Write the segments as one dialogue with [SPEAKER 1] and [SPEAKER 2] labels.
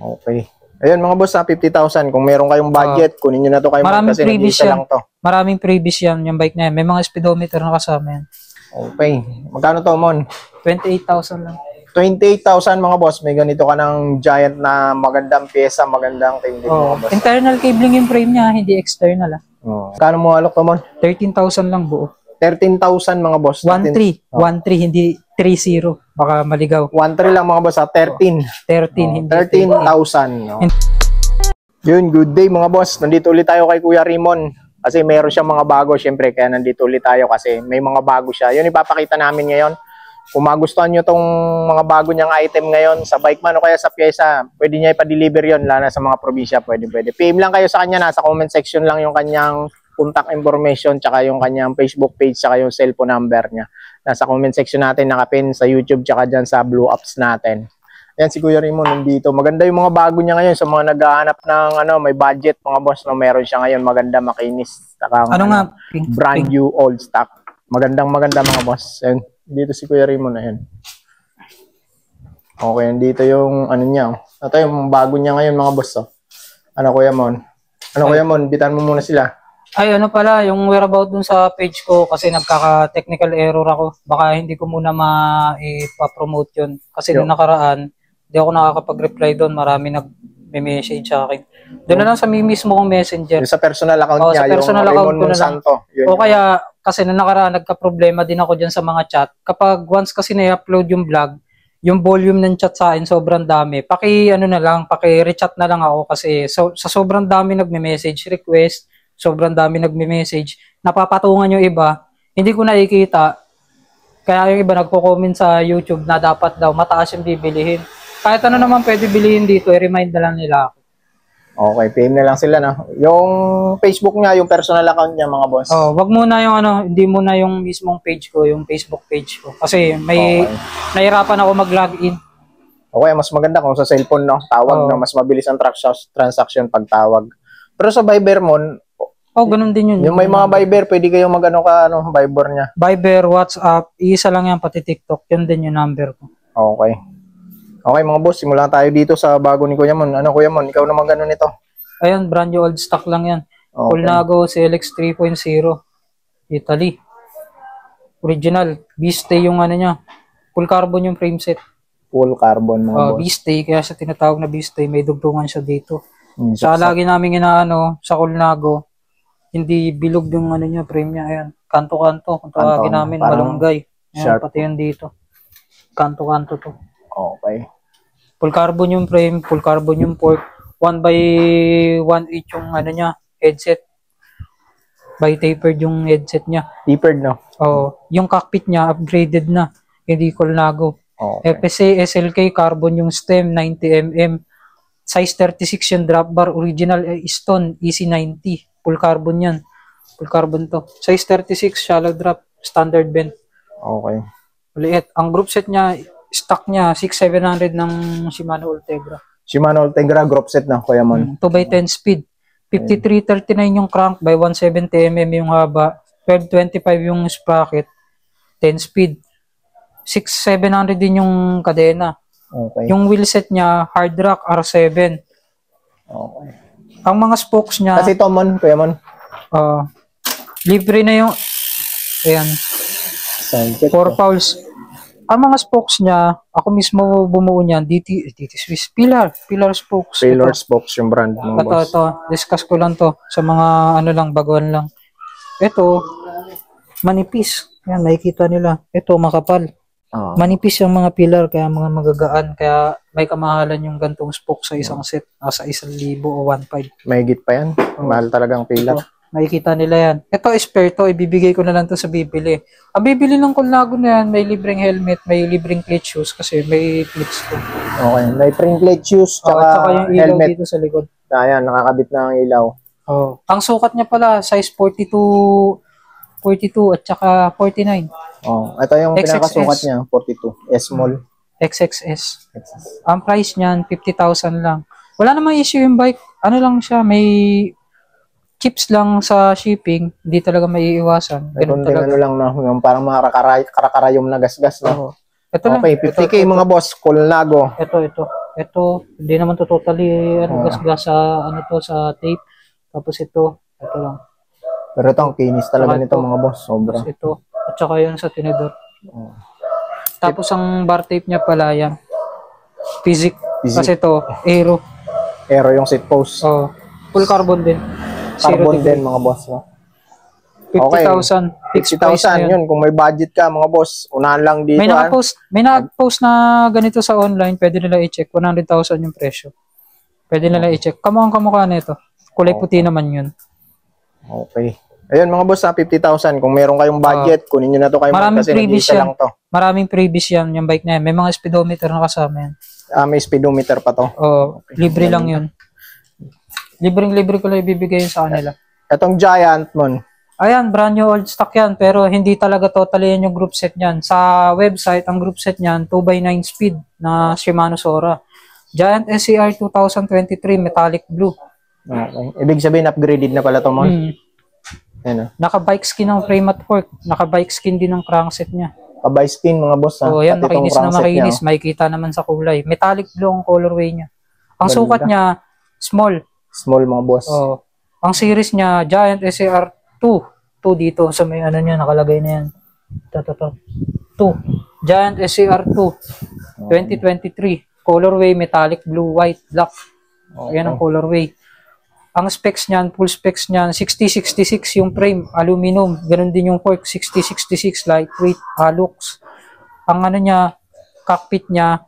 [SPEAKER 1] Okay. Ayun mga boss, 50,000. Kung meron kayong budget, kunin nyo na to kayo.
[SPEAKER 2] Maraming
[SPEAKER 1] kasi
[SPEAKER 2] previous yan.
[SPEAKER 1] lang to.
[SPEAKER 2] Maraming previous yan, yung bike na yan. May mga speedometer na kasama yan.
[SPEAKER 1] Okay. Magkano to, Mon?
[SPEAKER 2] 28,000 lang.
[SPEAKER 1] 28,000 mga boss. May ganito ka ng giant na magandang pyesa, magandang tingin mga boss.
[SPEAKER 2] Internal cabling yung frame niya, hindi external.
[SPEAKER 1] Kano mo alok to, Mon?
[SPEAKER 2] 13,000 lang buo.
[SPEAKER 1] 13,000 mga boss.
[SPEAKER 2] 1.3. 1.3, hindi 3.0. Baka maligaw.
[SPEAKER 1] 1.3 lang mga boss, 13.
[SPEAKER 2] 13, hindi
[SPEAKER 1] 13,000. Yun, good day mga boss. Nandito ulit tayo kay Kuya Rimon. Kasi meron siyang mga bago, syempre. Kaya nandito ulit tayo kasi may mga bago siya. Yun, ipapakita namin ngayon. Kung magustuhan nyo tong mga bago niyang item ngayon sa bike man o kaya sa pyesa, pwede niya ipa-deliver yun, lalo na sa mga probinsya, pwede. PM lang kayo sa kanya, nasa comment section lang yung kanyang contact information, tsaka yung kanyang Facebook page, tsaka yung cellphone number niya. Nasa comment section natin, nakapin sa YouTube, tsaka dyan sa blue apps natin. Ayan si Kuya Rimon nandito. Maganda yung mga bago niya ngayon sa mga naghahanap ng may budget, mga boss, no, meron siya ngayon, maganda, makinis. Tsaka, brand new old stock. Maganda mga boss. Ayan, dito si Kuya Rimon na yan. Okay, dito yung niya. Ito yung bago niya ngayon mga boss. Kuya Mon? Kuya Mon? Bitan mo muna sila.
[SPEAKER 2] Ay, pala, yung whereabout dun sa page ko kasi nagkaka-technical error ako. Baka hindi ko muna ma-promote yun. Kasi nung nakaraan, hindi ako nakakapag-reply doon. Marami nag-message sa akin. Doon na lang sa mismo kong messenger.
[SPEAKER 1] Yung sa personal account niya,
[SPEAKER 2] sa personal account ko na lang.
[SPEAKER 1] Santo.
[SPEAKER 2] O kaya, kasi nung nakaraan, nagka-problema din ako dyan sa mga chat. Kapag once kasi na-upload yung vlog, yung volume ng chat sa akin sobrang dami. Paki-rechat na lang ako kasi sa sobrang dami nagme-message request, sobrang dami nagme-message, napapatungan yung iba, hindi ko nakikita. Kaya yung iba nagko-comment sa YouTube na dapat daw mataas yung bibilihin. Kahit ano naman pwede bilihin dito, i-remind na lang nila ako.
[SPEAKER 1] Okay, PM na lang sila na. Yung Facebook niya, yung personal account niya mga boss.
[SPEAKER 2] Wag muna yung hindi muna yung mismong page ko, yung Facebook page ko. Kasi nahirapan ako mag-login.
[SPEAKER 1] Okay, mas maganda kung sa cellphone, no? Tawag na mas mabilis ang transaction pag tawag. Pero sa Viber mo,
[SPEAKER 2] ganun din yun.
[SPEAKER 1] Yung may mga Viber, pwede kayong Viber niya.
[SPEAKER 2] Viber, WhatsApp, isa lang yan, pati TikTok. Yun din yung number ko.
[SPEAKER 1] Okay. Okay mga boss, simulan tayo dito sa bago ni Kuya Mon. Kuya Mon, ikaw naman gano'n ito?
[SPEAKER 2] Ayan, brand new old stock lang yan. Okay. Colnago CLX 3.0, Italy. Original. B-stay yung niya. Full carbon yung frame set.
[SPEAKER 1] Full carbon mga boss.
[SPEAKER 2] B-stay, kaya sa tinatawag na B-stay, may dugtungan siya dito. Sa lagi namin sa Colnago, hindi bilog yung niya, frame niya. Ayan, kanto-kanto. Kung tawagin namin, malunggay. Ayan, pati yun dito. Kanto-kanto to.
[SPEAKER 1] Okay.
[SPEAKER 2] Full carbon yung frame, full carbon yung fork. 1/1/8 yung niya, headset. By tapered yung headset niya.
[SPEAKER 1] Tapered, no?
[SPEAKER 2] Yung cockpit niya, upgraded na. Hindi Colnago. Okay. FSA, SLK, carbon yung stem, 90mm. Size 36 yung drop bar, original Stone, EC90. Full carbon yan. Full carbon to. Size 36, shallow drop, standard bend.
[SPEAKER 1] Okay.
[SPEAKER 2] Ulit. Ang group set niya, stock niya, 6,700 ng Shimano Ultegra.
[SPEAKER 1] Shimano Ultegra group set na, Kuya Mon.
[SPEAKER 2] 2x10 speed. 5339 yung crank by 170mm yung haba. 1225 yung sprocket. 10 speed. 6,700 din yung kadena.
[SPEAKER 1] Okay.
[SPEAKER 2] Yung wheel set niya, hard rock R7.
[SPEAKER 1] Okay.
[SPEAKER 2] Ang mga spokes niya...
[SPEAKER 1] Kasi ito, Mon, Kuya Mon.
[SPEAKER 2] Libre na yung... Ayan. 4 pounds. Ang mga spokes niya, ako mismo bumuo niyan, DT Swiss Pillar spokes.
[SPEAKER 1] Pillar spokes yung brand mo, boss.
[SPEAKER 2] Ito, discuss ko lang to sa mga baguhan lang. Ito, manipis. Yan, nakikita nila. Ito, makapal. Manipis yung mga pillar, kaya mga magagaan, kaya may kamahalan yung gantong spoke sa isang set. Nasa 1,000 o 1,500.
[SPEAKER 1] Mahigit pa yan. Mahal talagang pillar.
[SPEAKER 2] Nakikita nila yan. Ito, spare to. Ibibigay ko na lang to sa bibili. Ang bibili ng Colnago na yan, may libreng helmet, may libreng plate shoes kasi may plates to.
[SPEAKER 1] Okay. May print plate shoes, tsaka
[SPEAKER 2] yung ilaw
[SPEAKER 1] helmet
[SPEAKER 2] dito sa likod.
[SPEAKER 1] Ayan, nakakabit na ang ilaw.
[SPEAKER 2] Ang sukat niya pala, size 42 at saka 49.
[SPEAKER 1] Ito yung pinakasukat niya, 42. S-small.
[SPEAKER 2] XXS. Ang price niyan, 50,000 lang. Wala namang issue yung bike. Ano lang siya, may... chips lang sa shipping, hindi talaga maiiwasan.
[SPEAKER 1] Ganun talaga. Lang na, yung parang mga karakarayom na gasgas na.
[SPEAKER 2] Ito lang.
[SPEAKER 1] Okay, 50K mga boss, Colnago.
[SPEAKER 2] Ito, hindi naman to totally gas sa ano to sa tape. Tapos ito lang.
[SPEAKER 1] Pero ito, ang kinis talaga
[SPEAKER 2] Saka
[SPEAKER 1] nito
[SPEAKER 2] ito.
[SPEAKER 1] mga boss, sobra.
[SPEAKER 2] Tapos ito, at saka yun sa tinidor. Tapos ang bar tape niya pala yan. Physic. Kasi ito, Aero.
[SPEAKER 1] Aero yung seat post.
[SPEAKER 2] Oh, full carbon din.
[SPEAKER 1] Carbon din mga boss. No?
[SPEAKER 2] 50,000. Fixed price na
[SPEAKER 1] 50,000 yun. Kung may budget ka mga boss, unahan lang dito.
[SPEAKER 2] May nag-post na ganito sa online, pwede nila i-check. 100,000 yung presyo. Pwede nila i-check. Kamukha nito. Kulay puti naman yun.
[SPEAKER 1] Okay. Ayun mga boss, 50,000. Kung meron kayong budget, kunin nyo na to kayo.
[SPEAKER 2] Maraming
[SPEAKER 1] kasi
[SPEAKER 2] previous
[SPEAKER 1] lang to.
[SPEAKER 2] Maraming previous yan, yung bike na yan. May mga speedometer na kasama yan.
[SPEAKER 1] May speedometer pa to.
[SPEAKER 2] Libre lang yun. Libre ko lang ibibigay sa kanila.
[SPEAKER 1] Itong Giant mon.
[SPEAKER 2] Ayan, brand new old stock yan, pero hindi talaga totally yan yung group set niyan. Sa website, ang group set niyan, 2x9 speed na Shimano Sora. Giant SCR 2023 metallic blue.
[SPEAKER 1] Okay. Ibig sabihin, upgraded na pala to mon. Ayan,
[SPEAKER 2] Naka-bike skin ang frame at fork. Naka-bike skin din ang crankset niya.
[SPEAKER 1] Kabay skin mga boss.
[SPEAKER 2] Yan, makinis na makinis. Makikita naman sa kulay. Metallic blue ang colorway niya. Ang sukat niya, small.
[SPEAKER 1] Small mga boss.
[SPEAKER 2] Ang series niya, Giant SCR 2 dito sa may ano niya, nakalagay na yan. 2. Giant SCR 2 2023. Colorway, metallic blue, white, black. Yan ang colorway. Ang specs niyan, full specs niyan, 6066 yung frame, aluminum. Ganun din yung fork, 6066, lightweight, alux. Ang ano niya, cockpit niya,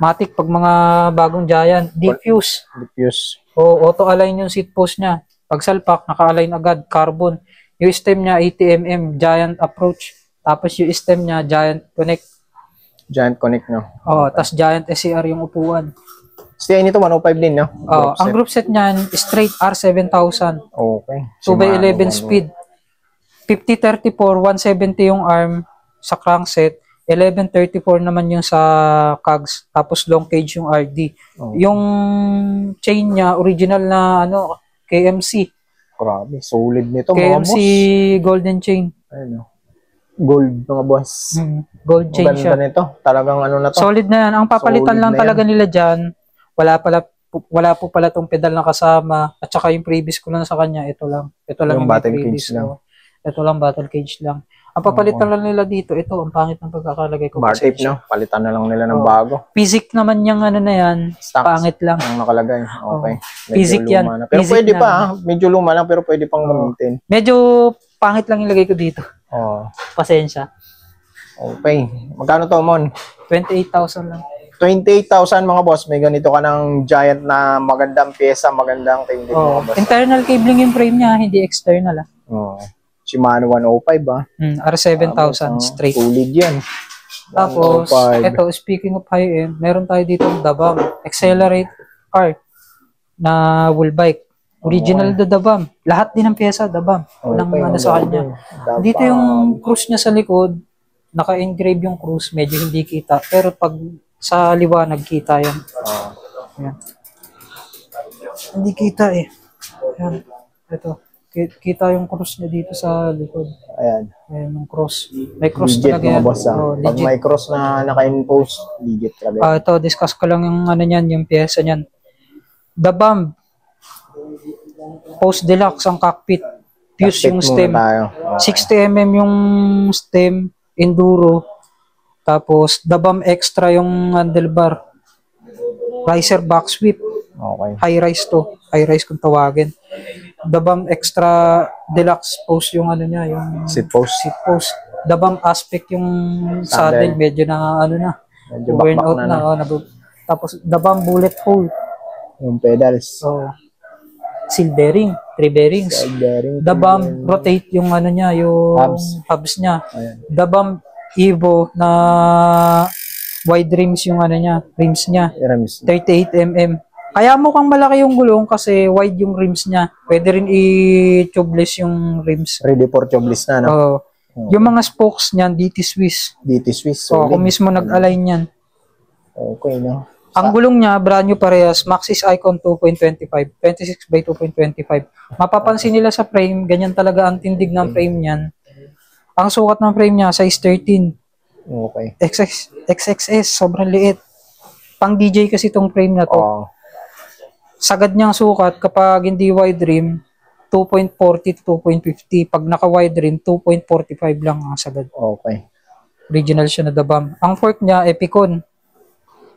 [SPEAKER 2] matic pag mga bagong Giant, diffuse. Auto-align yung seat post niya. Pag salpak, naka-align agad, carbon. Yung stem niya, 80mm, Giant approach. Tapos yung stem niya, Giant Connect.
[SPEAKER 1] Giant Connect, no?
[SPEAKER 2] Tas Giant SCR yung upuan.
[SPEAKER 1] Stay nito, 105 din, no?
[SPEAKER 2] Ang group set niyan, straight R7000.
[SPEAKER 1] Okay.
[SPEAKER 2] 2x11 speed. 50-34, 170 yung arm sa crankset. 11-34 naman yung sa cogs. Tapos long cage yung RD. Yung chain niya, original na KMC.
[SPEAKER 1] Grabe, solid nito
[SPEAKER 2] KMC
[SPEAKER 1] mga boss.
[SPEAKER 2] golden chain.
[SPEAKER 1] Ayun, gold mga boss.
[SPEAKER 2] Gold chain siya.
[SPEAKER 1] Ganda nito. Talagang ano na to.
[SPEAKER 2] Solid na yan. Ang papalitan
[SPEAKER 1] Solid
[SPEAKER 2] lang
[SPEAKER 1] na
[SPEAKER 2] talaga nila dyan, wala po pala tong pedal na kasama. At saka yung previous ko lang sa kanya, ito lang. Ito lang yung
[SPEAKER 1] battle
[SPEAKER 2] previous
[SPEAKER 1] cage lang.
[SPEAKER 2] Ito lang, battle cage lang. Ang papalitan lang nila dito, ito, ang pangit ng pagkakalagay ko.
[SPEAKER 1] Bar tape, no? Palitan na lang nila ng bago.
[SPEAKER 2] Physic naman yung ano na yan,
[SPEAKER 1] Stocks
[SPEAKER 2] pangit lang.
[SPEAKER 1] ang nakalagay. Okay.
[SPEAKER 2] Physic yan.
[SPEAKER 1] Na. Pero
[SPEAKER 2] Physic
[SPEAKER 1] pwede
[SPEAKER 2] na.
[SPEAKER 1] pa, medyo luma lang, pero pwede pang gamitin.
[SPEAKER 2] Medyo pangit lang ilagay ko dito. Pasensya.
[SPEAKER 1] Okay. Magkano to, Mon?
[SPEAKER 2] 28,000 lang.
[SPEAKER 1] 28,000 mga boss. May ganito ka ng Giant na magandang pyesa, magandang tingin mga boss.
[SPEAKER 2] Internal cabling yung frame niya, hindi external
[SPEAKER 1] Shimano 105
[SPEAKER 2] R7000 straight.
[SPEAKER 1] Solid yan.
[SPEAKER 2] Tapos, ito, speaking of high-end, meron tayo dito ng Dabam. Accelerate R na wool bike. Original the Dabam. Lahat din ng pyesa, Dabam. Walang sa kanya. Dito yung cruise niya sa likod, naka-engrave yung cruise, medyo hindi kita. Pero pag sa liwanag, kita yan. Yan. Hindi kita Yan. Ito. Kita yung cross niya dito sa likod. Ayan yung cross. May cross
[SPEAKER 1] legit,
[SPEAKER 2] talaga yan.
[SPEAKER 1] Pag may cross na naka-impose, legit talaga.
[SPEAKER 2] Ito, discuss ko lang yung yung pyesa niyan. Dabam. Post Deluxe ang cockpit. Fuse yung stem. 60mm yung stem. Enduro. Tapos, Dabam Extra yung handlebar. Riser box whip. High rise to. High rise kung tawagin. Dabam Extra Deluxe post yung yung
[SPEAKER 1] seat post.
[SPEAKER 2] Dabam Aspect yung saddle, medyo na
[SPEAKER 1] medyo
[SPEAKER 2] burn out na. Tapos Dabam Bullet Hole.
[SPEAKER 1] Yung pedals.
[SPEAKER 2] Seal bearing, 3 bearings. Dabam Rotate yung yung hubs niya. Dabam Evo na wide rims yung rims niya. 38mm. Kaya mukhang malaki yung gulong kasi wide yung rims niya. Pwede rin i-tubeless yung rims.
[SPEAKER 1] Ready for tubeless na, no?
[SPEAKER 2] Yung mga spokes niyan, DT Swiss.
[SPEAKER 1] DT Swiss.
[SPEAKER 2] Kung mismo nag-align yan.
[SPEAKER 1] Okay, no?
[SPEAKER 2] Ang gulong niya, brand new parehas. Maxxis Icon 2.25. 26x2.25. Mapapansin nila sa frame, ganyan talaga ang tindig ng frame niyan. Ang sukat ng frame niya, size 13.
[SPEAKER 1] Okay.
[SPEAKER 2] XXS, sobrang liit. Pang DJ kasi itong frame na to.
[SPEAKER 1] Oo.
[SPEAKER 2] Sagad niyang sukat kapag hindi wide rim, 2.40 to 2.50. Pag naka-wide rim, 2.45 lang ang sagad.
[SPEAKER 1] Okay.
[SPEAKER 2] Original siya na dabam. Ang fork niya, Epicon.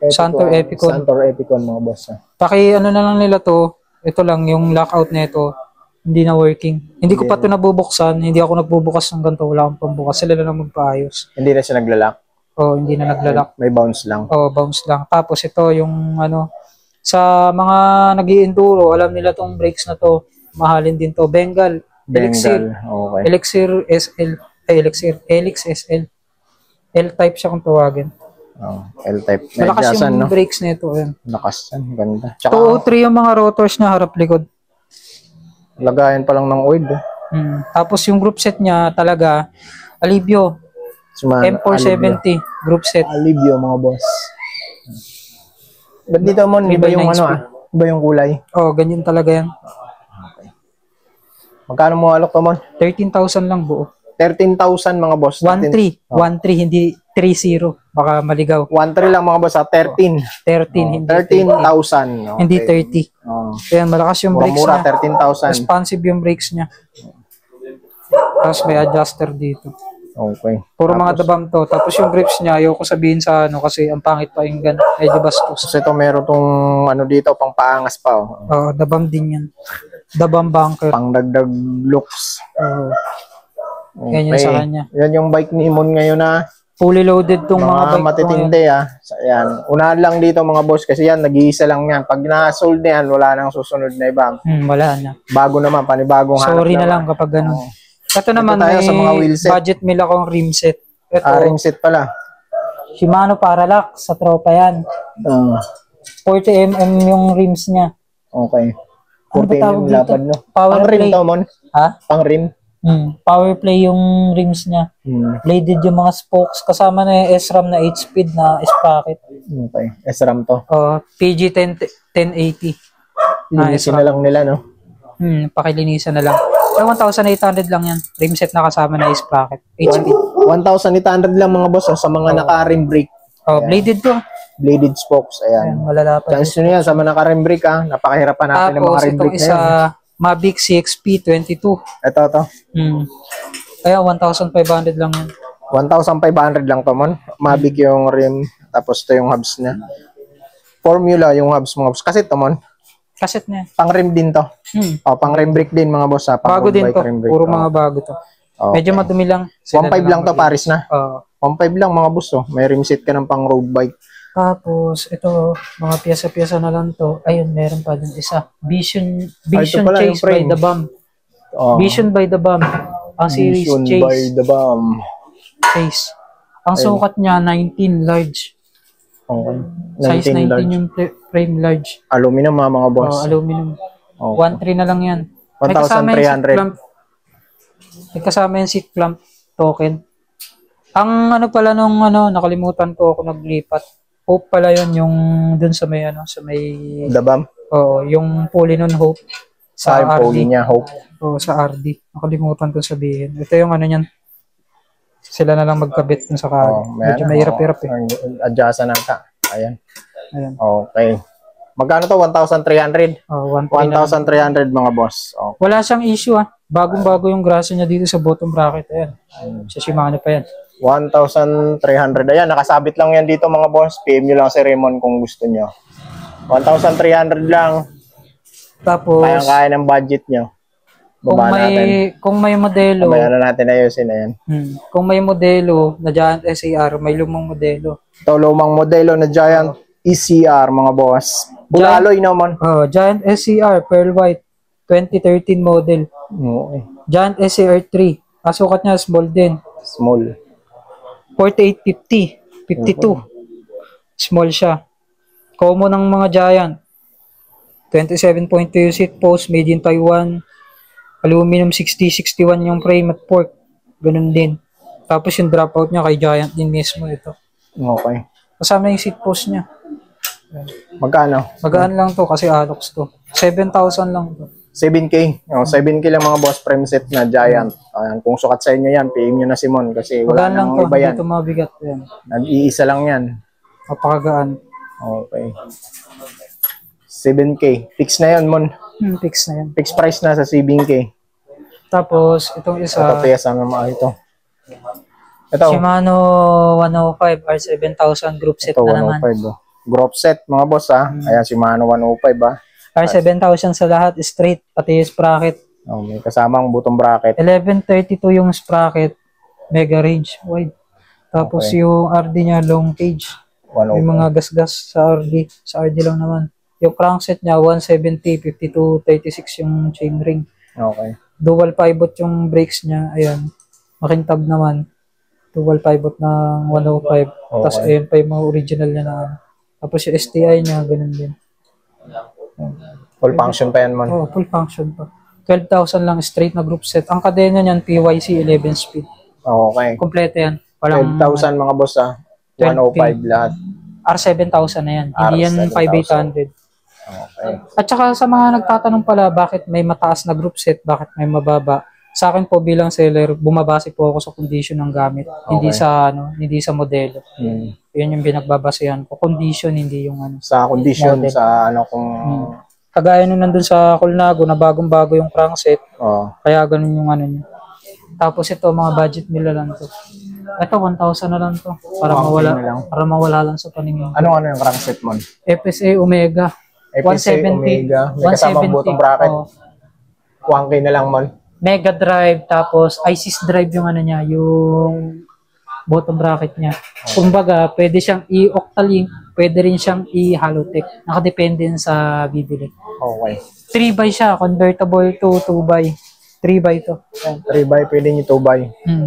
[SPEAKER 2] Santor Epicon.
[SPEAKER 1] Santor Epicon, mga boss.
[SPEAKER 2] Ano na lang nila to, ito lang, yung lockout na ito, hindi na working. Hindi ko pa ito nabubuksan, hindi ako nagbubukas ng ganito, wala akong pambukas. Sila lang magpaayos.
[SPEAKER 1] Hindi na siya naglalak?
[SPEAKER 2] Oo, hindi na naglalak.
[SPEAKER 1] May bounce lang?
[SPEAKER 2] Oo, bounce lang. Tapos ito, yung sa mga nag-i-enduro, alam nila tong brakes na to, mahalin din to. Bengal. Elixir.
[SPEAKER 1] Okay.
[SPEAKER 2] Elixir SL. Elix SL. L-type siya kung tawagin.
[SPEAKER 1] Oh, L-type.
[SPEAKER 2] Malakas yung brakes nito.
[SPEAKER 1] Lakas yan. Ganda. Tsaka,
[SPEAKER 2] 203 yung mga rotors niya, harap-likod.
[SPEAKER 1] Lagayan pa lang ng oil.
[SPEAKER 2] Tapos yung group set niya talaga, Alivio. M470 group set.
[SPEAKER 1] Alivio, mga boss. Ba't dito mo, iba yung iba yung kulay?
[SPEAKER 2] Oh, ganyan talaga yan.
[SPEAKER 1] Okay. Magkano mo alok to, Mon?
[SPEAKER 2] 13,000 lang buo.
[SPEAKER 1] 13,000 mga boss.
[SPEAKER 2] 13, hindi 30. Baka maligaw.
[SPEAKER 1] 13 lang mga boss, 13.
[SPEAKER 2] 13, hindi
[SPEAKER 1] 13,000.
[SPEAKER 2] Hindi 30. Ayan, malakas yung brakes
[SPEAKER 1] mura,
[SPEAKER 2] niya.
[SPEAKER 1] 13,000.
[SPEAKER 2] Responsive yung brakes niya. Tapos may adjuster dito.
[SPEAKER 1] Okay.
[SPEAKER 2] Puro mga dabam to. Tapos yung grips niya, ayoko sabihin sa kasi ang pangit pa yung medyo bastos.
[SPEAKER 1] Kasi ito meron tong dito, pang paangas pa.
[SPEAKER 2] Oo, dabam din yan. Dabam bunker.
[SPEAKER 1] Pang dagdag looks.
[SPEAKER 2] Okay. Yan yung sa kanya.
[SPEAKER 1] Yan yung bike ni Imon ngayon na
[SPEAKER 2] fully loaded tong mga bike
[SPEAKER 1] matitindi Yan. Unahan lang dito mga boss kasi yan, nag-iisa lang yan. Pag na-sold na yan, wala nang susunod na iba.
[SPEAKER 2] Wala na.
[SPEAKER 1] Bago naman, panibagong hanap.
[SPEAKER 2] Sorry na lang kapag ganun. Ito naman may sa mga wheel set. Budget meal akong rim set. Ito,
[SPEAKER 1] rim set pala.
[SPEAKER 2] Shimano Parallax sa tropa yan. 40mm yung rims niya.
[SPEAKER 1] Okay.
[SPEAKER 2] 40mm
[SPEAKER 1] lapad, no?
[SPEAKER 2] Power
[SPEAKER 1] pang rim
[SPEAKER 2] play.
[SPEAKER 1] to, Mon? Pang rim?
[SPEAKER 2] Power play yung rims niya. Bladed yung mga spokes. Kasama na yung SRAM na 8-speed na sprocket.
[SPEAKER 1] Okay. SRAM to.
[SPEAKER 2] PG 1080.
[SPEAKER 1] Linisin na lang nila, no?
[SPEAKER 2] Pakilinisan na lang. 1,800 lang yan. Rim set na kasama na sprocket. 8-speed.
[SPEAKER 1] 1,800 lang mga boss sa mga naka-rim brake.
[SPEAKER 2] Bladed to.
[SPEAKER 1] Bladed spokes. Ayan.
[SPEAKER 2] Malalapad.
[SPEAKER 1] Chance nyo yan sa mga naka-rim brake Napakahirapan natin ng mga rim brake na yan.
[SPEAKER 2] Mavic CXP22.
[SPEAKER 1] Ito.
[SPEAKER 2] Kaya 1,500 lang yan.
[SPEAKER 1] 1,500 lang to, Mon. Mavic yung rim. Tapos ito yung hubs niya. Formula yung hubs mga boss. Kasi ito, Mon.
[SPEAKER 2] Kaset na yan.
[SPEAKER 1] Pang rim din to. Pang rim brake din mga boss.
[SPEAKER 2] Bago din to. Puro mga bago to. Okay. Medyo madumi lang.
[SPEAKER 1] 1.5 lang to, Paris na. 1.5 lang mga boss. May rim set ka ng pang road bike.
[SPEAKER 2] Tapos, ito, mga piyesa-piyesa na lang to. Ayun, meron pa din isa. Vision Chase by the Bomb. Vision by the Bomb. Ang series
[SPEAKER 1] Vision
[SPEAKER 2] Chase.
[SPEAKER 1] by the Bomb.
[SPEAKER 2] Chase. Ang sukat niya, 19 large.
[SPEAKER 1] Okay.
[SPEAKER 2] Size 19 large. Yung frame large.
[SPEAKER 1] Aluminum mga boss.
[SPEAKER 2] Aluminum. 1.3 na lang yan.
[SPEAKER 1] 1,300.
[SPEAKER 2] May kasama yung seat clamp token. Ang pala nung nakalimutan ko ako naglipat. Hope pala yun yung dun sa may
[SPEAKER 1] Dabam?
[SPEAKER 2] Oo, yung pulley nun Hope. Sa
[SPEAKER 1] yung
[SPEAKER 2] RD.
[SPEAKER 1] pulley niya Hope.
[SPEAKER 2] Oo, sa RD. Nakalimutan ko sabihin. Ito yung niyan. Sila na lang magkabit dun sa kari. Medyo mahirap-hirap
[SPEAKER 1] Adjustan ng ka. Ayan. Okay. Magkano to? 1,300? 1,300 mga boss. Okay.
[SPEAKER 2] Wala siyang issue Bagong-bago yung grasa niya dito sa bottom bracket. Ayan. Sa Shimano pa yan.
[SPEAKER 1] 1,300. Ayan, nakasabit lang yan dito mga boss. PM nyo lang si Raymond kung gusto nyo. 1,300 lang.
[SPEAKER 2] Tapos,
[SPEAKER 1] kaya ng budget nyo.
[SPEAKER 2] Kung may modelo.
[SPEAKER 1] Mamaya na natin ayusin na yan.
[SPEAKER 2] Kung may modelo na Giant SAR, may lumang modelo.
[SPEAKER 1] Ito, lumang modelo na Giant ECR mga boss. Bulaloy naman.
[SPEAKER 2] Giant SCR Pearl White 2013 model.
[SPEAKER 1] Okay.
[SPEAKER 2] Giant SCR 3. Sukat niya small din.
[SPEAKER 1] Small.
[SPEAKER 2] 4850, 52. Small siya. Common ng mga Giant. 27.2 seat post, made in Taiwan. Aluminum 6061 yung frame at fork. Ganun din. Tapos yung dropout niya kay Giant din mismo ito.
[SPEAKER 1] Okay.
[SPEAKER 2] Kasama yung seat post niya.
[SPEAKER 1] Magkano?
[SPEAKER 2] Magaan lang to kasi Alox to. 7,000 lang to.
[SPEAKER 1] 7K. Oh, 7K lang mga boss, frame set na Giant. Ayan, kung sukat sa inyo yan, PM nyo na si Mon kasi wala
[SPEAKER 2] Magaan lang
[SPEAKER 1] nang
[SPEAKER 2] to,
[SPEAKER 1] iba yan.
[SPEAKER 2] hindi to mabigat yan.
[SPEAKER 1] Nag-iisa lang yan.
[SPEAKER 2] Mapakagaan.
[SPEAKER 1] Okay. 7K. Fix na yan, Mon.
[SPEAKER 2] Fix na yan.
[SPEAKER 1] Fix price na sa 7K.
[SPEAKER 2] Tapos, itong isa,
[SPEAKER 1] Ito, piyasa na mga ito. Ito,
[SPEAKER 2] Shimano 105 R7000 group set
[SPEAKER 1] ito
[SPEAKER 2] na naman.
[SPEAKER 1] 105. Oh. Group set, mga boss, ha. Ayan, si Mano 105, ha.
[SPEAKER 2] R7000 sa lahat, straight, pati yung sprocket.
[SPEAKER 1] Oh, may kasamang butong bracket.
[SPEAKER 2] 1132 yung sprocket, mega range, wide. Tapos
[SPEAKER 1] Okay.
[SPEAKER 2] yung RD niya, long cage. May
[SPEAKER 1] 105.
[SPEAKER 2] mga gasgas sa RD. Sa RD lang naman. Yung crankset niya, 170, 52, 36 yung chain ring.
[SPEAKER 1] Okay.
[SPEAKER 2] Dual pivot yung brakes niya, ayan. Makintab naman. Dual pivot ng 105. Tapos ayan pa yung mga original niya na. Tapos yung STI niya, ganun din.
[SPEAKER 1] Full function pa yan, Mon.
[SPEAKER 2] Oh, full function pa. 12,000 lang straight na group set. Ang kadena niyan, PYC 11 speed.
[SPEAKER 1] Okay.
[SPEAKER 2] Kompleto yan. Walang
[SPEAKER 1] 12,000 mga boss, ha. 105 lahat.
[SPEAKER 2] R7000 na yan. Hindi yan
[SPEAKER 1] R7000.
[SPEAKER 2] 5800.
[SPEAKER 1] Okay.
[SPEAKER 2] At saka sa mga nagtatanong pala bakit may mataas na group set, bakit may mababa. Sa akin po bilang seller, bumabase po ako sa condition ng gamit, hindi sa hindi sa modelo. Yun yung binagbabasehan ko, condition, hindi yung ano.
[SPEAKER 1] Sa condition,
[SPEAKER 2] model.
[SPEAKER 1] sa ano kung...
[SPEAKER 2] Kagaya nung nandun sa Colnago na bagong-bago yung crankset,
[SPEAKER 1] Oh.
[SPEAKER 2] kaya ganun yung ano niya. Tapos ito, mga budget nila lang to. Ito, 1,000 na lang to. Para mawala,
[SPEAKER 1] na lang.
[SPEAKER 2] para mawala lang sa paningin.
[SPEAKER 1] Ano yung crankset, Mon?
[SPEAKER 2] FSA Omega.
[SPEAKER 1] FSA
[SPEAKER 2] 170.
[SPEAKER 1] Omega. May kasamang butong bracket.
[SPEAKER 2] Oh.
[SPEAKER 1] 1K na lang, Mon.
[SPEAKER 2] Mega drive, tapos ISIS drive yung ano niya, yung bottom bracket niya. Kumbaga, pwede siyang i-Octalink, pwede rin siyang i-Halotech. Nakadepende yun sa bibili.
[SPEAKER 1] Okay.
[SPEAKER 2] 3x siya, convertible to 2x. 3x to.
[SPEAKER 1] 3x, pwede nyo 2x.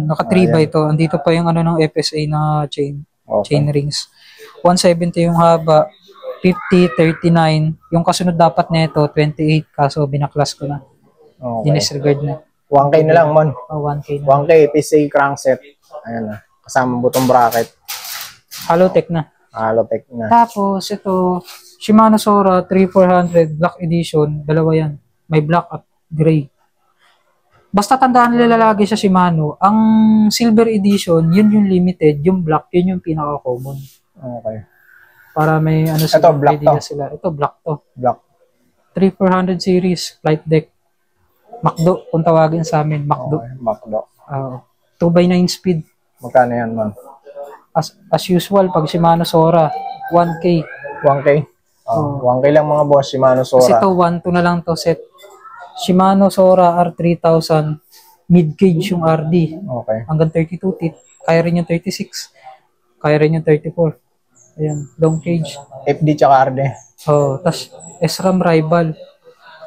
[SPEAKER 2] Naka 3x to. Andito pa yung ano ng FSA na chain.
[SPEAKER 1] Okay.
[SPEAKER 2] Chain rings. 170 yung haba. 50, 39. Yung kasunod dapat nito, 28. Kaso binaklas ko na.
[SPEAKER 1] Okay.
[SPEAKER 2] Dinisregard na.
[SPEAKER 1] 1K na lang, Mon.
[SPEAKER 2] 1K na.
[SPEAKER 1] 1K, FSA crankset. Ayan na. Kasamang butong bracket.
[SPEAKER 2] Halotech na.
[SPEAKER 1] Halotech na.
[SPEAKER 2] Tapos ito, Shimano Sora 3400 Black Edition. Dalawa yan. May black at gray. Basta tandaan nila lagi sa Shimano, ang Silver Edition, yun yung limited. Yung black, yun yung pinaka-common.
[SPEAKER 1] Okay.
[SPEAKER 2] Para may ano
[SPEAKER 1] Ito,
[SPEAKER 2] sila,
[SPEAKER 1] black
[SPEAKER 2] idea
[SPEAKER 1] to.
[SPEAKER 2] sila. Ito, black to.
[SPEAKER 1] Black.
[SPEAKER 2] 3400 series, flight deck. McDo, kung tawagin sa amin, McDo.
[SPEAKER 1] Okay. Macdo.
[SPEAKER 2] 2x9 speed.
[SPEAKER 1] Magkano yan, Mon?
[SPEAKER 2] As usual, pag Shimano Sora, 1K.
[SPEAKER 1] 1K? 1K lang mga boss, Shimano
[SPEAKER 2] Kasi
[SPEAKER 1] Sora.
[SPEAKER 2] ito, 1.2 na lang to set. Shimano Sora R3000, mid-cage yung RD.
[SPEAKER 1] Okay.
[SPEAKER 2] Hanggang 32 teeth. Kaya rin yung 36. Kaya rin yung 34. Ayan, long cage.
[SPEAKER 1] FD tsaka RD.
[SPEAKER 2] Tas SRAM Rival.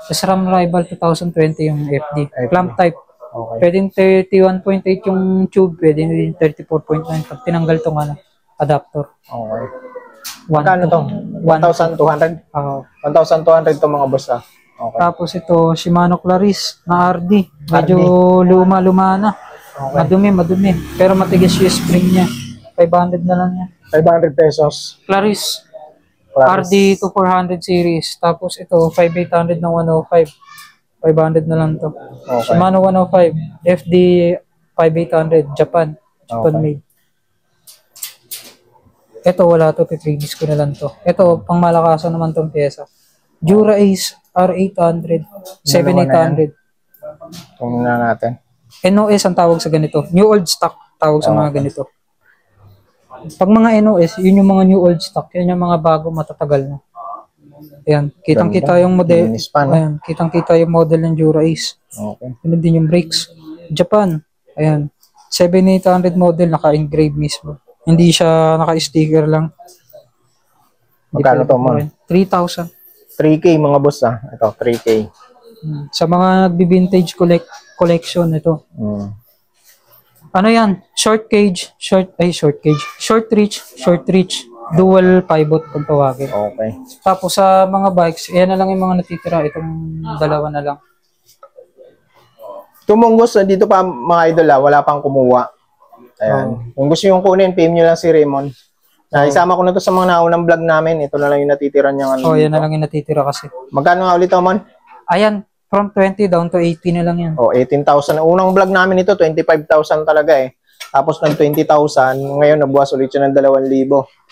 [SPEAKER 2] SRAM Rival 2020 yung FD. Clamp type.
[SPEAKER 1] Okay.
[SPEAKER 2] Pwedeng 31.8 yung tube, pwedeng 34.9 pag tinanggal tong ano, adapter.
[SPEAKER 1] Okay.
[SPEAKER 2] 1
[SPEAKER 1] Magkano to? 1,200? 1,200 to mga boss, ah. Okay.
[SPEAKER 2] Tapos ito, Shimano Claris na RD. Medyo luma-luma na.
[SPEAKER 1] Okay.
[SPEAKER 2] Madumi. Pero matigas yung spring niya. 500 na lang yan.
[SPEAKER 1] 500 pesos.
[SPEAKER 2] Claris.
[SPEAKER 1] Claris.
[SPEAKER 2] RD to 400 series. Tapos ito, 5,800 ng 105. 500 na lang to.
[SPEAKER 1] Okay.
[SPEAKER 2] Shimano 105. FD 5,800. Japan. Japan
[SPEAKER 1] Okay.
[SPEAKER 2] made. Ito wala to. Piprevious ko na lang to. Ito, pang malakasan naman tong pyesa. Dura Ace R800. 7,800.
[SPEAKER 1] Tingnan na natin.
[SPEAKER 2] NOS ang tawag sa ganito. New old stock tawag sa mga ganito. Pag mga NOS, yun yung mga new old stock. Yun yung mga bago matatagal na. Ayan, kitang-kita yung model.
[SPEAKER 1] Linis pa, no?
[SPEAKER 2] Ayan, kitang-kita yung model ng Dura Ace.
[SPEAKER 1] Okay.
[SPEAKER 2] Yun din yung brakes. Japan. Ayan. 7,800 model naka-engrave mismo. Hindi siya naka-sticker lang.
[SPEAKER 1] Magkano to, Mon?
[SPEAKER 2] 3,000.
[SPEAKER 1] 3K mga boss, ah. Ito, 3K.
[SPEAKER 2] Sa mga nagbi-vintage collection ito. Ano yan? Short reach, dual pivot kung tawagin.
[SPEAKER 1] Okay.
[SPEAKER 2] Tapos sa mga bikes, yan na lang yung mga natitira. Itong dalawa na lang.
[SPEAKER 1] Tumunggos, dito pa mga idol, ah. Wala pang kumuha. Ayan. Kung gusto yung kunin, PM nyo lang si Raymond. Isama ko na to sa mga naunang vlog namin. Ito na lang yung natitira niyang ano.
[SPEAKER 2] Yan na lang yung natitira kasi.
[SPEAKER 1] Magkano nga ulit, Mon?
[SPEAKER 2] Ayan, From 20 down to 80 na lang yan.
[SPEAKER 1] O, 18,000. Unang vlog namin ito, 25,000 talaga eh. Tapos ng 20,000, ngayon nabuwas ulit siya ng 2,000.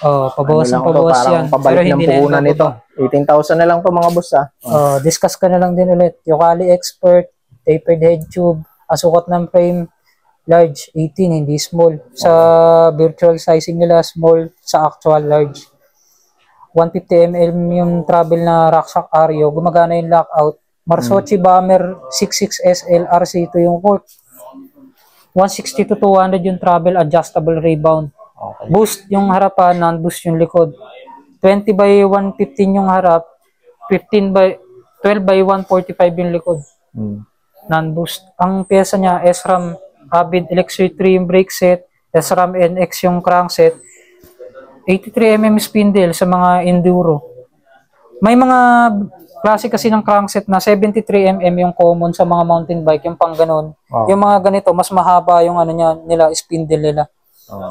[SPEAKER 2] Oh, pabawas
[SPEAKER 1] Ano lang
[SPEAKER 2] ng pabawas
[SPEAKER 1] to,
[SPEAKER 2] yan.
[SPEAKER 1] parang pabalik ng puhunan nito. 18,000 na lang to mga boss ha.
[SPEAKER 2] Oh, discuss ka na lang din ulit. Yokali Expert, tapered head tube, asukat ng frame, large, 18, hindi small. Sa virtual sizing nila, small. Sa actual, large. 150 ml yung travel na rucksack Ario, gumagana yung lockout. Marsochi Bomber 66 SL RC2 yung fork. 160 to 200 yung travel adjustable rebound.
[SPEAKER 1] Okay.
[SPEAKER 2] Boost yung harapan, non-boost yung likod. 20 by 115 yung harap, 12 by 145 yung likod. Non-boost. Ang pyesa niya, SRAM Avid Electric 3 yung brake set, SRAM NX yung crankset, 83mm spindle sa mga enduro. May mga klase kasi ng crankset na 73mm yung common sa mga mountain bike, yung pang ganun.
[SPEAKER 1] Oh.
[SPEAKER 2] Yung mga ganito, mas mahaba yung ano niya, nila, spindle nila.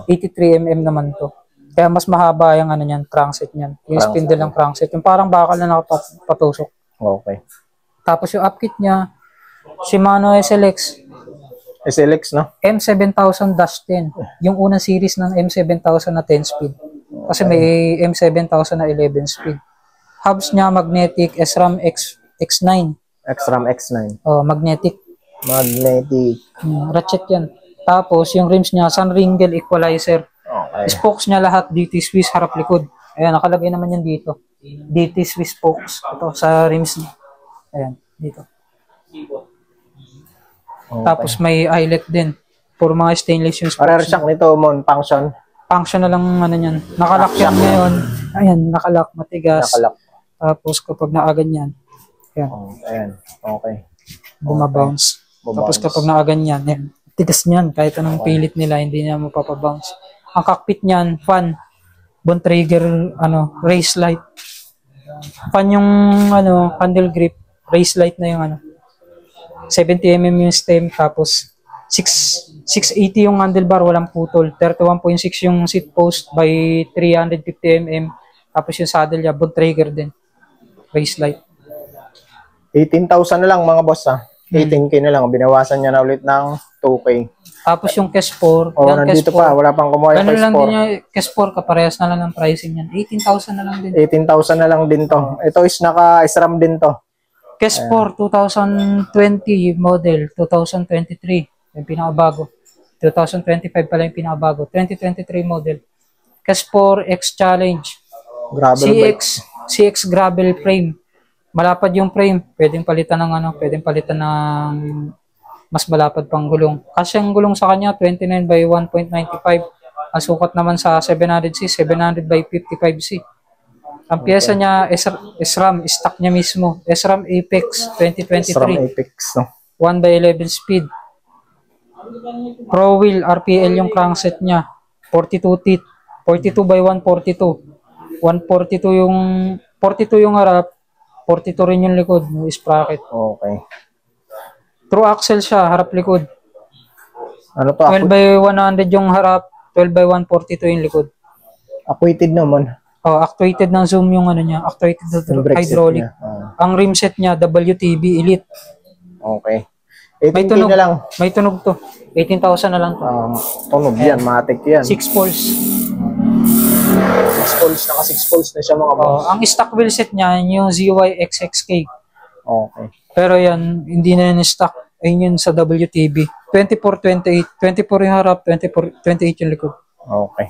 [SPEAKER 2] 83mm naman to. Kaya mas mahaba yung ano niyan, crankset niyan. Yung spindle ng crankset. Yung parang bakal na nakapatusok.
[SPEAKER 1] Okay.
[SPEAKER 2] Tapos yung upkit niya, Shimano SLX.
[SPEAKER 1] SLX, no?
[SPEAKER 2] M7000-10. Yung unang series ng M7000 na 10 speed. Kasi may M7000 na 11 speed. Hubs niya, magnetic, SRAM X9.
[SPEAKER 1] XRAM X9.
[SPEAKER 2] Oh, magnetic.
[SPEAKER 1] Magnetic.
[SPEAKER 2] Ratchet yan. Tapos, yung rims niya, Sunringle Equalizer.
[SPEAKER 1] Okay.
[SPEAKER 2] Spokes niya lahat, DT Swiss, harap likod. Ayan, nakalagay naman yan dito. DT Swiss spokes. Ito, sa rims niya. Ayan, dito.
[SPEAKER 1] Okay.
[SPEAKER 2] Tapos, may eyelet din. For mga stainless yung spokes.
[SPEAKER 1] Rear shock nito, Mon, function.
[SPEAKER 2] Function na lang, ano yan. Nakalock yan ngayon. Ayan, nakalock, matigas.
[SPEAKER 1] Nakalock.
[SPEAKER 2] Tapos, kapag naaganyan, ayan.
[SPEAKER 1] Oh, ayan. Okay.
[SPEAKER 2] Bumabounce.
[SPEAKER 1] Bumabounce.
[SPEAKER 2] Tapos kapag nakaganyan, yan, tigas niyan, kahit anong pilit nila, hindi niya mapapabounce. Ang cockpit niyan, fan, bone trigger, race light. Fan yung, handle grip, race light na yung, 70mm yung stem, tapos 680 yung handlebar, walang putol, 31.6 yung seat post by 350mm, tapos yung saddle niya, bone trigger din, race light.
[SPEAKER 1] 18,000 na lang mga boss ha. 18K na lang. Binawasan niya na ulit ng 2K.
[SPEAKER 2] Tapos yung Kes4.
[SPEAKER 1] Oh, nandito pa. Wala pang kumuha yung
[SPEAKER 2] Ganun lang
[SPEAKER 1] Kes4.
[SPEAKER 2] din yung Kes4. Kaparehas na lang ang pricing yan. 18,000 na lang din.
[SPEAKER 1] 18,000 na lang din to. Ito is naka-SRAM din to.
[SPEAKER 2] Kes4 2020 model. 2023. Yung pinakabago. 2025 pala yung pinakabago. 2023 model. Kes4 X Challenge.
[SPEAKER 1] Gravel bike.
[SPEAKER 2] CX gravel frame. Malapad yung frame. Pwedeng palitan ng mas malapad pang gulong. Kasi ang gulong sa kanya 29 by 1.95. Ang sukat naman sa 700C 700 by 55C. Ang pyesa niya SRAM, stock niya mismo. SRAM Apex 2023.
[SPEAKER 1] SRAM Apex, no?
[SPEAKER 2] 1 by 11 speed. Pro wheel RPL yung crankset niya. 42 teeth. 42 by 142. 42 yung harap. 42 rin yung likod, yung sprocket.
[SPEAKER 1] Okay.
[SPEAKER 2] True axle siya, harap likod.
[SPEAKER 1] Ano to?
[SPEAKER 2] 12 by 100 yung harap, 12 by 142 yung likod.
[SPEAKER 1] Acquainted naman.
[SPEAKER 2] Oh, actuated ng zoom yung niya, actuated na hydraulic. Ang rim set niya, WTB Elite.
[SPEAKER 1] Okay. 18K na lang.
[SPEAKER 2] May tunog to. 18,000 na lang to.
[SPEAKER 1] Tunog yan, matik yan.
[SPEAKER 2] 6 poles.
[SPEAKER 1] 6 poles, naka 6 poles na siya mga boss.
[SPEAKER 2] Ang stock wheel set niya, yung ZY-XXK.
[SPEAKER 1] Okay.
[SPEAKER 2] Pero yan, hindi na yan stock. Ayun yun sa WTB. 24-28. 24 yung harap, 28 yung likod.
[SPEAKER 1] Okay.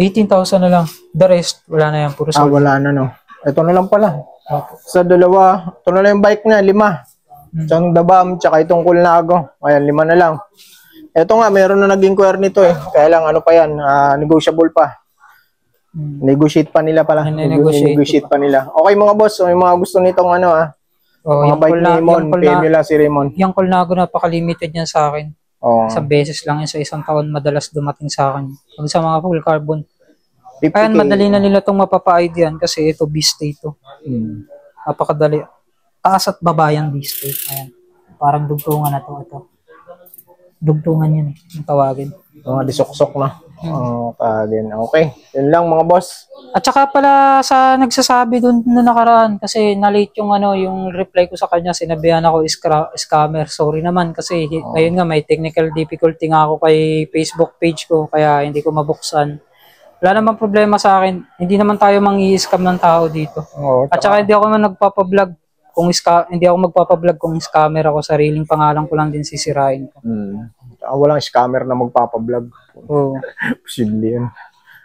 [SPEAKER 2] 18,000 na lang. The rest, wala na yan. Puro solid.
[SPEAKER 1] Wala na no. Ito na lang pala. Sa dalawa, ito na lang yung bike niya, 5. Isang Dabam, tsaka itong Colnago. Ayan, 5 na lang. Ito nga, meron na nag-inquire nito eh. Kaya lang, ano pa yan, negotiable pa. Negotiate pa nila pala. Negotiate pa nila. Okay mga boss, so, yung mga gusto nitong mga bike ni Raymond, PM si Raymond.
[SPEAKER 2] Yung Colnago, napaka-limited yan sa akin. Isang beses lang yun sa isang taon madalas dumating sa akin. Pag sa mga full carbon.
[SPEAKER 1] 50K.
[SPEAKER 2] Ayan, madali na nila itong mapapa-ID yan kasi ito, B-State to. Napakadali. Taas at baba yan, B-State. Ayan. Parang dugtungan na to. Ito. dugtungan yan yung tawagin.
[SPEAKER 1] Mga disuksok na. Tagin. Okay. Yun lang mga boss.
[SPEAKER 2] At saka pala sa nagsasabi doon na nakaraan kasi na-late yung yung reply ko sa kanya, sinabihan ako scammer. Sorry naman kasi ngayon nga may technical difficulty nga ako kay Facebook page ko kaya hindi ko mabuksan. Wala namang problema sa akin. Hindi naman tayo mangi-scam ng tao dito. At saka hindi ako man nagpapa-vlog hindi ako magpapa-vlog kung scammer ako, sariling pangalan ko lang din sisirain ko.
[SPEAKER 1] Walang scammer na magpapa-vlog. Posible yun.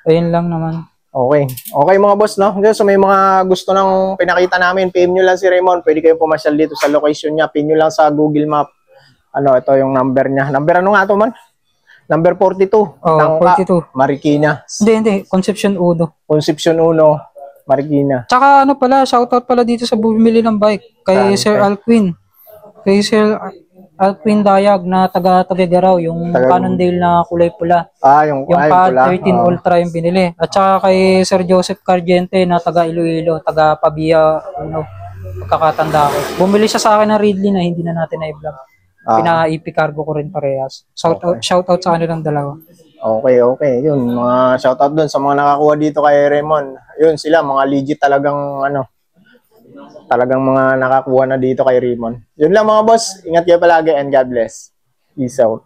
[SPEAKER 2] Ayun lang naman.
[SPEAKER 1] Okay. Okay mga boss, no? So may mga gusto nang pinakita namin, PM nyo lang si Raymond. Pwede kayo pumasyal dito sa location niya. Pin nyo lang sa Google Map. Ito yung number niya. Number ano nga ito man? Number 42.
[SPEAKER 2] 42.
[SPEAKER 1] Marikina.
[SPEAKER 2] Hindi. Concepcion 1.
[SPEAKER 1] Concepcion 1, Marikina.
[SPEAKER 2] Tsaka shoutout pala dito sa bumili ng bike. Kay Sir Alquin. Kay Sir Alquin Dayag na taga Garaw, yung Cannondale na kulay pula.
[SPEAKER 1] Yung
[SPEAKER 2] PAD 13 Ultra yung binili. At saka kay Sir Joseph Cargente na taga Iloilo, taga Pabia, pagkakatanda ko. Bumili siya sa akin ng Ridley na hindi na natin na-vlog. Pina-IP cargo ko rin parehas. Shoutout sa kanilang dalawa.
[SPEAKER 1] Okay. Yun, mga shoutout dun sa mga nakakuha dito kay Raymond. Yun sila, mga legit talagang talagang mga nakakuha na dito kay Raymond. Yun lang mga boss. Ingat kayo palagi and God bless. Peace out.